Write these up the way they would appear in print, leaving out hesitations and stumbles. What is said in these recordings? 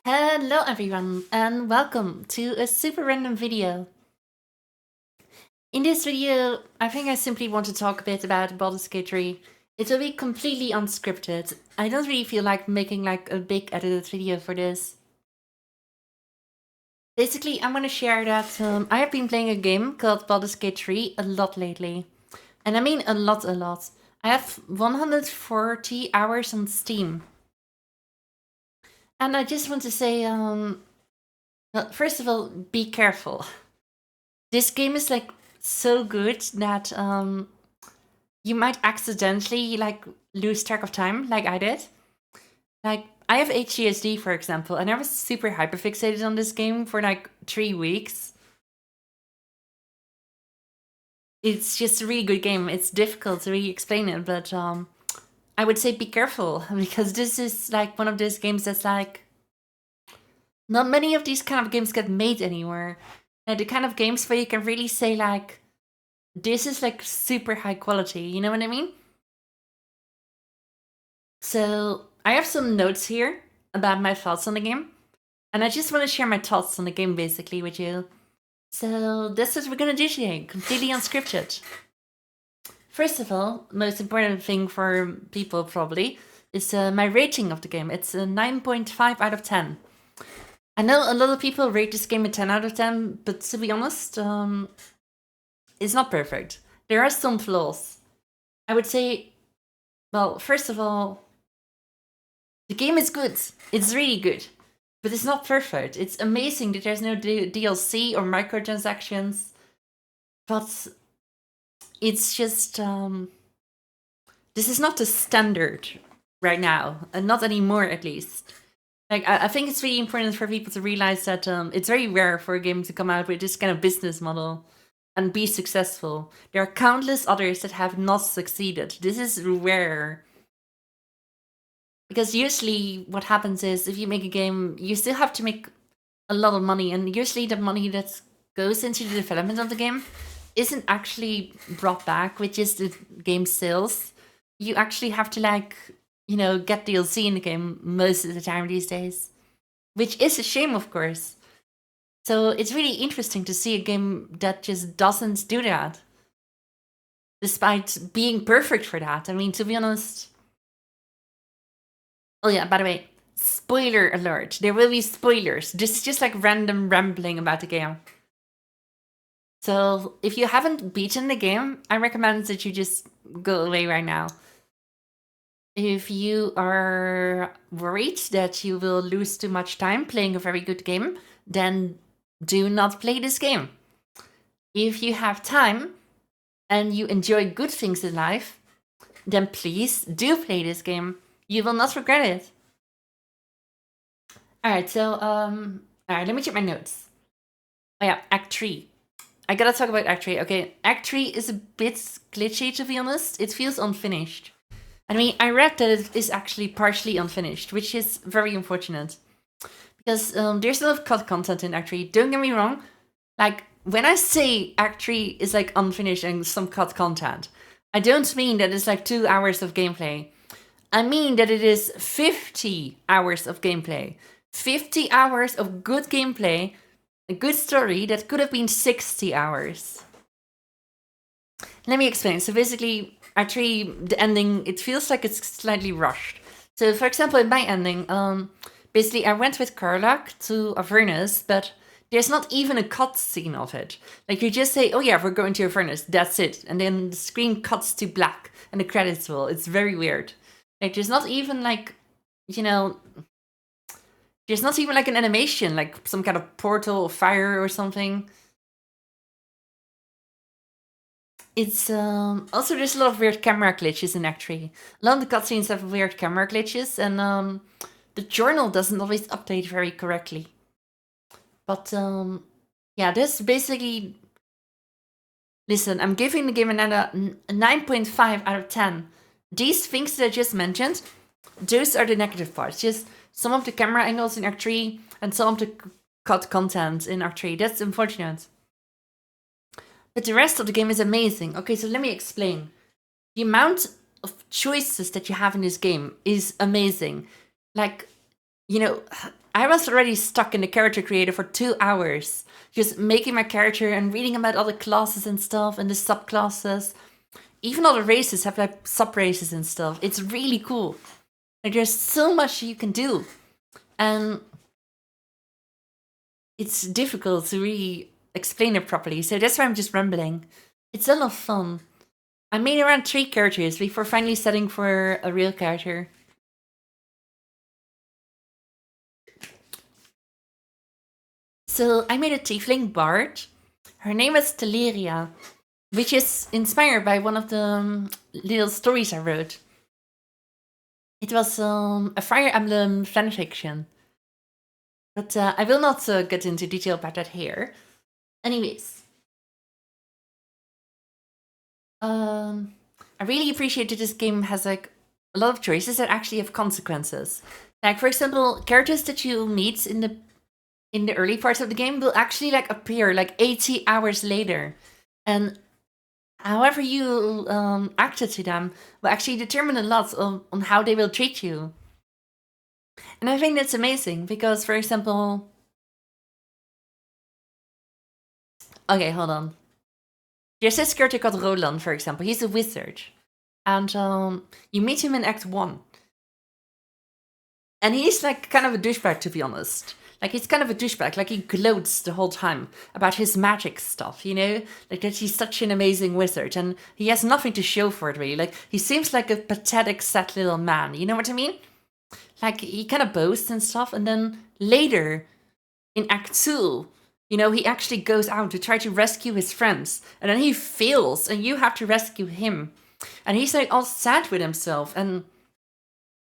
Hello everyone and welcome to a super random video. In this video, I think I simply want to talk a bit about Baldur's Gate 3. It will be completely unscripted. I don't really feel like making like a big edited video for this. Basically, I'm gonna share that I have been playing a game called Baldur's Gate 3 a lot lately. And I mean a lot. I have 140 hours on Steam. And I just want to say, well, first of all, be careful. This game is like so good that you might accidentally like lose track of time, like I did. Like I have HCSD, for example, and I was super hyperfixated on this game for like 3 weeks. It's just a really good game. It's difficult to really explain it, but I would say be careful because this is like one of those games that's like not many of these kind of games get made anymore. The kind of games where you can really say like, this is like super high quality, you know what I mean? So I have some notes here about my thoughts on the game, and I just want to share my thoughts on the game basically with you. So this is what we're gonna do today, completely unscripted. First of all, most important thing for people probably is my rating of the game. It's a 9.5 out of 10. I know a lot of people rate this game a 10 out of 10, but to be honest, it's not perfect. There are some flaws. I would say, well, first of all, the game is good. It's really good. But it's not perfect. It's amazing that there's no DLC or microtransactions. But it's just... this is not the standard right now. And not anymore, at least. Like, I think it's really important for people to realize that it's very rare for a game to come out with this kind of business model and be successful. There are countless others that have not succeeded. This is rare. Because usually what happens is if you make a game, you still have to make a lot of money. And usually the money that goes into the development of the game isn't actually brought back with just the game sales. You actually have to like, you know, get DLC in the game most of the time these days. Which is a shame, of course. So it's really interesting to see a game that just doesn't do that. Despite being perfect for that. I mean, to be honest... Oh yeah, by the way, spoiler alert. There will be spoilers. This is just like random rambling about the game. So if you haven't beaten the game, I recommend that you just go away right now. If you are worried that you will lose too much time playing a very good game, then do not play this game. If you have time and you enjoy good things in life, then please do play this game. You will not regret it. Alright, so, alright, let me check my notes. Oh yeah, Act 3. I gotta talk about Act 3. Okay, Act 3 is a bit glitchy, to be honest. It feels unfinished. I mean, I read that it is actually partially unfinished, which is very unfortunate. Because there's a lot of cut content in Act 3. Don't get me wrong. Like, when I say Act 3 is like unfinished and some cut content, I don't mean that it's like 2 hours of gameplay. I mean that it is 50 hours of gameplay. 50 hours of good gameplay, a good story that could have been 60 hours. Let me explain. So basically, Act 3, the ending, it feels like it's slightly rushed. So for example, in my ending, basically I went with Karlach to Avernus, but there's not even a cutscene of it. Like you just say, oh yeah, we're going to Avernus, that's it. And then the screen cuts to black and the credits roll. It's very weird. Like there's not even like, you know, there's not even like an animation, like some kind of portal of fire or something. It's also there's a lot of weird camera glitches in Act 3. A lot of the cutscenes have weird camera glitches, and the journal doesn't always update very correctly. But yeah, this basically... Listen, I'm giving the game a 9.5 out of 10. These things that I just mentioned, those are the negative parts. Just some of the camera angles in Act 3 and some of the cut content in Act 3. That's unfortunate. But the rest of the game is amazing. Okay, so let me explain. The amount of choices that you have in this game is amazing. Like, you know, I was already stuck in the character creator for 2 hours, just making my character and reading about all the classes and stuff and the subclasses. Even all the races have like sub races and stuff. It's really cool. Like there's so much you can do, and it's difficult to really explain it properly. So that's why I'm just rambling. It's a lot of fun. I made around 3 characters before finally setting for a real character. So I made a tiefling bard. Her name is Teleria, which is inspired by one of the little stories I wrote. It was a Fire Emblem fanfiction. But I will not get into detail about that here. Anyways. I really appreciate that this game has like a lot of choices that actually have consequences. Like for example, characters that you meet in the early parts of the game will actually like appear like 80 hours later. And however you acted to them will actually determine a lot on how they will treat you. And I think that's amazing because, for example... Okay, hold on. There's this character called Roland, for example. He's a wizard. And you meet him in Act 1. And he's like kind of a douchebag, to be honest. Like, he's kind of a douchebag. Like, he gloats the whole time about his magic stuff, you know? Like, that he's such an amazing wizard. And he has nothing to show for it, really. Like, he seems like a pathetic, sad little man. You know what I mean? Like, he kind of boasts and stuff. And then later, in Act 2, you know, he actually goes out to try to rescue his friends. And then he fails, and you have to rescue him. And he's, like, all sad with himself. And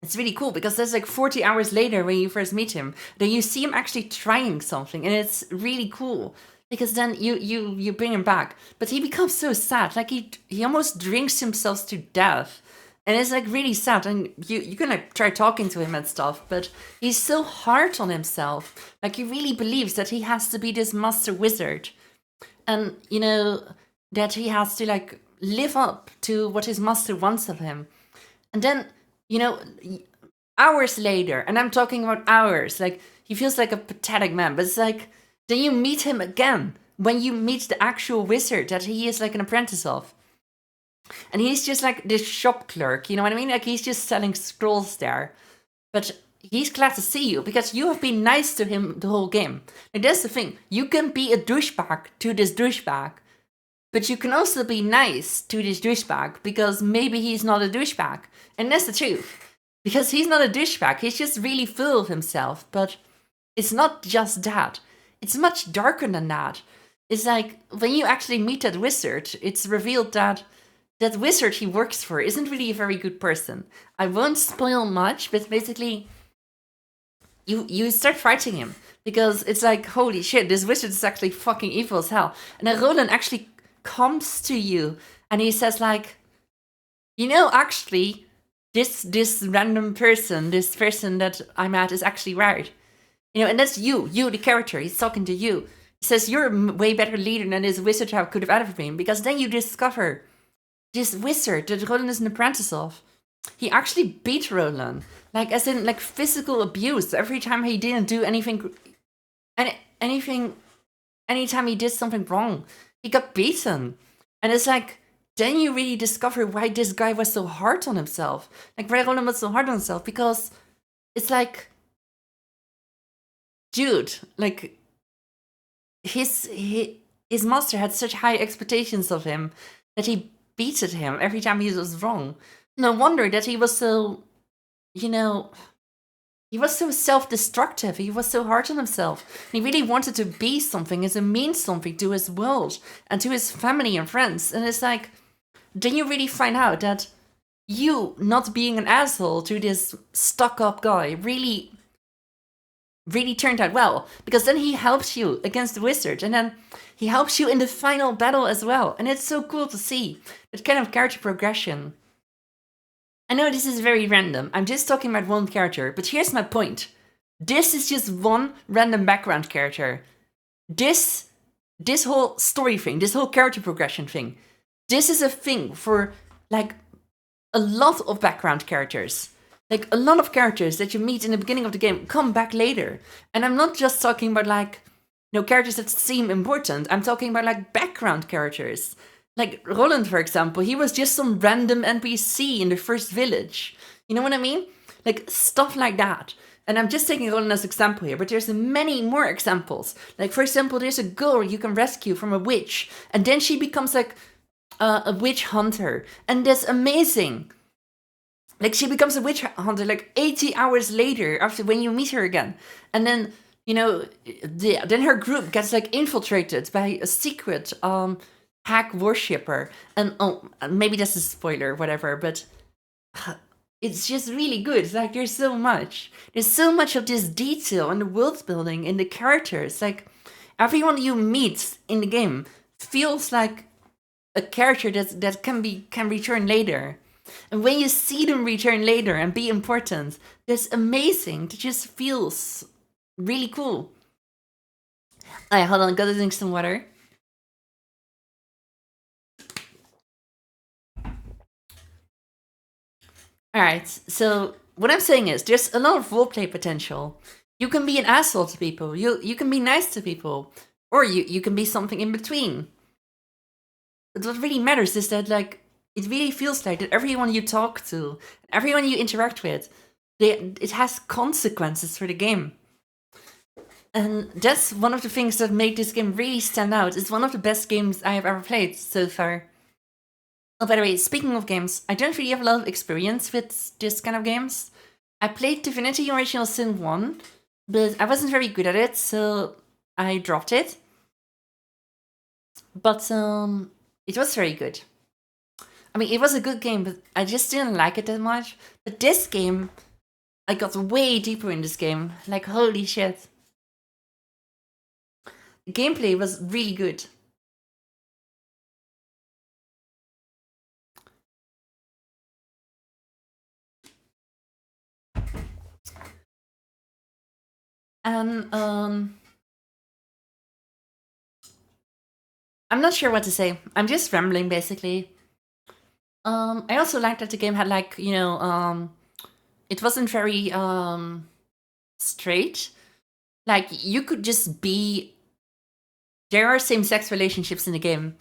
it's really cool because there's like 40 hours later when you first meet him, then you see him actually trying something, and it's really cool because then you bring him back, but he becomes so sad, like he almost drinks himself to death, and it's like really sad. And you can like try talking to him and stuff, but he's so hard on himself. Like he really believes that he has to be this master wizard, and you know that he has to like live up to what his master wants of him, and then. You know, hours later, and I'm talking about hours, like, he feels like a pathetic man, but it's like, then you meet him again, when you meet the actual wizard that he is like an apprentice of. And he's just like this shop clerk, you know what I mean? Like, he's just selling scrolls there. But he's glad to see you, because you have been nice to him the whole game. And that's the thing, you can be a douchebag to this douchebag, but you can also be nice to this douchebag because maybe he's not a douchebag. And that's the truth. Because he's not a douchebag, he's just really full of himself. But it's not just that. It's much darker than that. It's like, when you actually meet that wizard, it's revealed that that wizard he works for isn't really a very good person. I won't spoil much, but basically, you start fighting him. Because it's like, holy shit, this wizard is actually fucking evil as hell. And then Roland actually comes to you and he says like, you know, actually this random person, this person that I'm at is actually right, you know, and that's you the character. He's talking to you. He says you're a way better leader than this wizard could have ever been, because then you discover this wizard that Roland is an apprentice of, he actually beat Roland, like as in like physical abuse every time he didn't do anything, anytime he did something wrong. He got beaten. And it's like, then you really discover why this guy was so hard on himself. Like, why Roland was so hard on himself. Because it's like, dude, like, his master had such high expectations of him that he beated him every time he was wrong. No wonder that he was so, you know, he was so self-destructive. He was so hard on himself. He really wanted to be something and to mean something to his world and to his family and friends. And it's like, then you really find out that you not being an asshole to this stuck-up guy really turned out well. Because then he helps you against the wizard. And then he helps you in the final battle as well. And it's so cool to see that kind of character progression. I know this is very random, I'm just talking about one character, but here's my point. This is just one random background character. This whole story thing, this whole character progression thing, this is a thing for, like, a lot of background characters. Like, a lot of characters that you meet in the beginning of the game come back later. And I'm not just talking about, like, characters that seem important. I'm talking about, like, background characters. Like, Roland, for example, he was just some random NPC in the first village. You know what I mean? Like, stuff like that. And I'm just taking Roland as an example here, but there's many more examples. Like, for example, there's a girl you can rescue from a witch, and then she becomes, like, a witch hunter. And that's amazing. Like, she becomes a witch hunter, like, 80 hours later, after when you meet her again. And then, then her group gets, like, infiltrated by a secret, hack worshipper. And, maybe that's a spoiler, whatever, but it's just really good. Like, there's so much. There's so much of this detail and the world building in the characters. Like, everyone you meet in the game feels like a character that can return later. And when you see them return later and be important, that's amazing. It just feels really cool. Alright, hold on, gotta drink some water. Alright, so what I'm saying is there's a lot of roleplay potential. You can be an asshole to people, you can be nice to people, or you can be something in between. But what really matters is that, like, it really feels like that everyone you talk to, everyone you interact with, it has consequences for the game. And that's one of the things that make this game really stand out. It's one of the best games I have ever played so far. Oh, by the way, speaking of games, I don't really have a lot of experience with this kind of games. I played Divinity Original Sin 1, but I wasn't very good at it, so I dropped it. But it was very good. I mean, it was a good game, but I just didn't like it that much. But this game, I got way deeper in this game. Like, holy shit. The gameplay was really good. And, I'm not sure what to say. I'm just rambling, basically. I also liked that the game had, like, it wasn't very, straight. Like, you could just be... There are same-sex relationships in the game.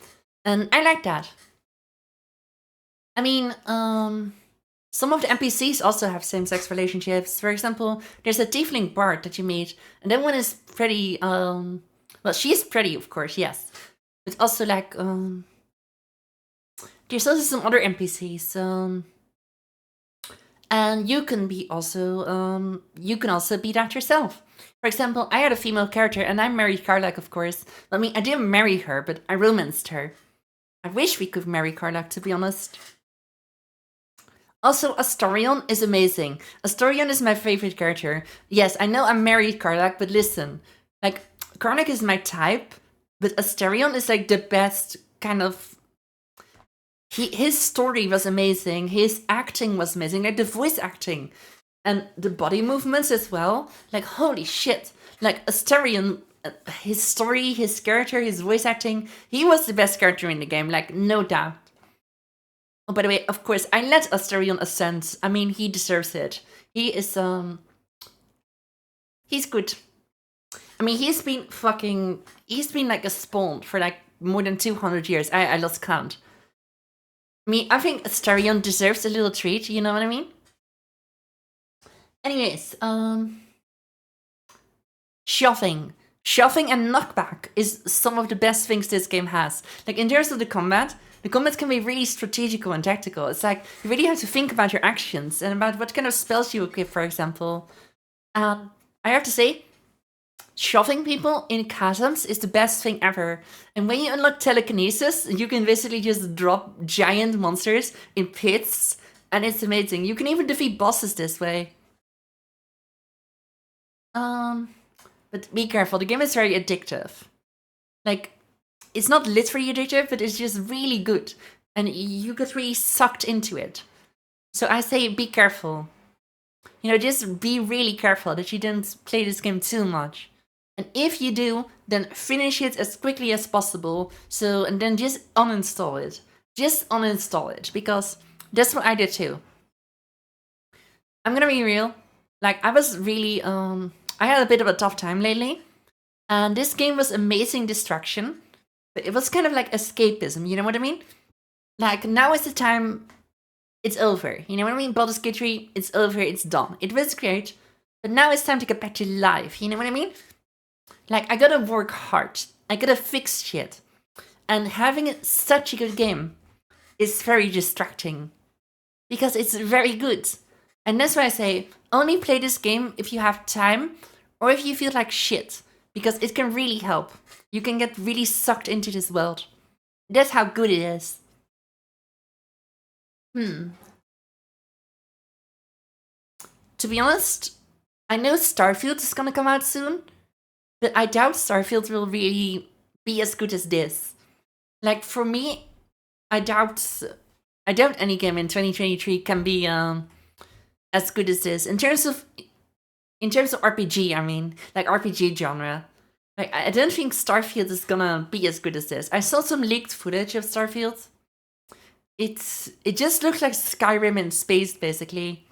And I like that. I mean, some of the NPCs also have same-sex relationships. For example, there's a tiefling bard that you meet. And that one is pretty, well, she's pretty, of course, yes. But also, like, there's also some other NPCs, and you can be also, you can also be that yourself. For example, I had a female character, and I married Karlak, of course. I mean, I didn't marry her, but I romanced her. I wish we could marry Karlak, to be honest. Also, Astarion is amazing. Astarion is my favorite character. Yes, I know I married Karlak, but listen. Like, Karlak is my type, but Astarion is, like, the best kind of... His story was amazing. His acting was amazing. Like, the voice acting. And the body movements as well. Like, holy shit. Like, Astarion, his story, his character, his voice acting, he was the best character in the game. Like, no doubt. Oh, by the way, of course, I let Astarion ascend. I mean, he deserves it. He is, he's good. I mean, he's been like a spawn for like more than 200 years. I lost count. I mean, I think Astarion deserves a little treat, you know what I mean? Anyways, shoving. Shoving and knockback is some of the best things this game has. Like, in terms of the combat can be really strategical and tactical. It's like, you really have to think about your actions and about what kind of spells you equip, for example. I have to say, shoving people in chasms is the best thing ever. And when you unlock telekinesis, you can basically just drop giant monsters in pits, and it's amazing. You can even defeat bosses this way. But be careful, the game is very addictive. Like, it's not literally addictive, but it's just really good. And you get really sucked into it. So I say be careful. You know, just be really careful that you don't play this game too much. And if you do, then finish it as quickly as possible. And then just uninstall it. Just uninstall it, because that's what I did too. I'm gonna be real. Like, I was really, I had a bit of a tough time lately. And this game was amazing distraction. But it was kind of like escapism, you know what I mean? Like, now is the time, it's over. You know what I mean? Baldur's Gate 3, it's over, it's done. It was great. But now it's time to get back to life, you know what I mean? Like, I gotta work hard. I gotta fix shit. And having such a good game is very distracting. Because it's very good. And that's why I say, only play this game if you have time or if you feel like shit. Because it can really help. You can get really sucked into this world. That's how good it is. To be honest, I know Starfield is gonna come out soon, but I doubt Starfield will really be as good as this. Like, for me, I doubt any game in 2023 can be as good as this. In terms of RPG, I mean, like RPG genre. Like, I don't think Starfield is gonna be as good as this. I saw some leaked footage of Starfield. It just looks like Skyrim in space, basically.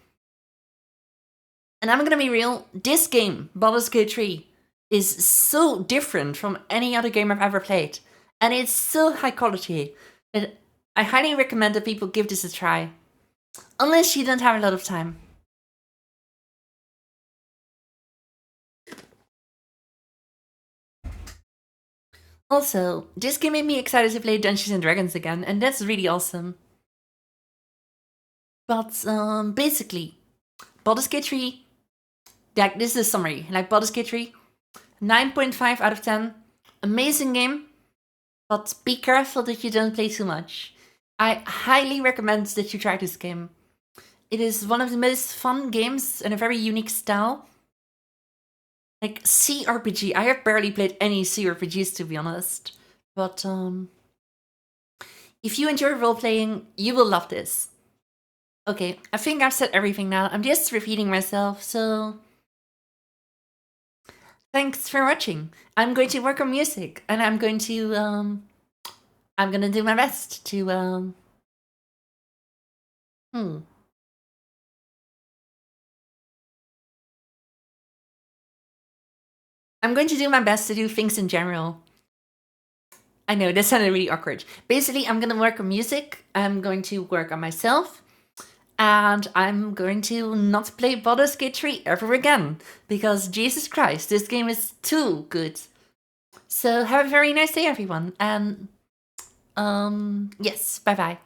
And I'm gonna be real, this game, Baldur's Gate 3, is so different from any other game I've ever played. And it's so high quality that I highly recommend that people give this a try. Unless you don't have a lot of time. Also, this game made me excited to play Dungeons and Dragons again, and that's really awesome. But basically, Baldur's Gate 3, like, this is a summary. Like, Baldur's Gate 3, 9.5 out of 10. Amazing game, but be careful that you don't play too much. I highly recommend that you try this game. It is one of the most fun games and a very unique style. Like, CRPG. I have barely played any CRPGs, to be honest. But if you enjoy role-playing, you will love this. Okay, I think I've said everything now. I'm just repeating myself, so thanks for watching. I'm going to work on music, and I'm going to I'm gonna do my best to I'm going to do my best to do things in general. I know, that sounded really awkward. Basically, I'm gonna work on music, I'm going to work on myself, and I'm going to not play Baldur's Gate 3 ever again. Because, Jesus Christ, this game is too good. So, have a very nice day, everyone. And, yes, bye-bye.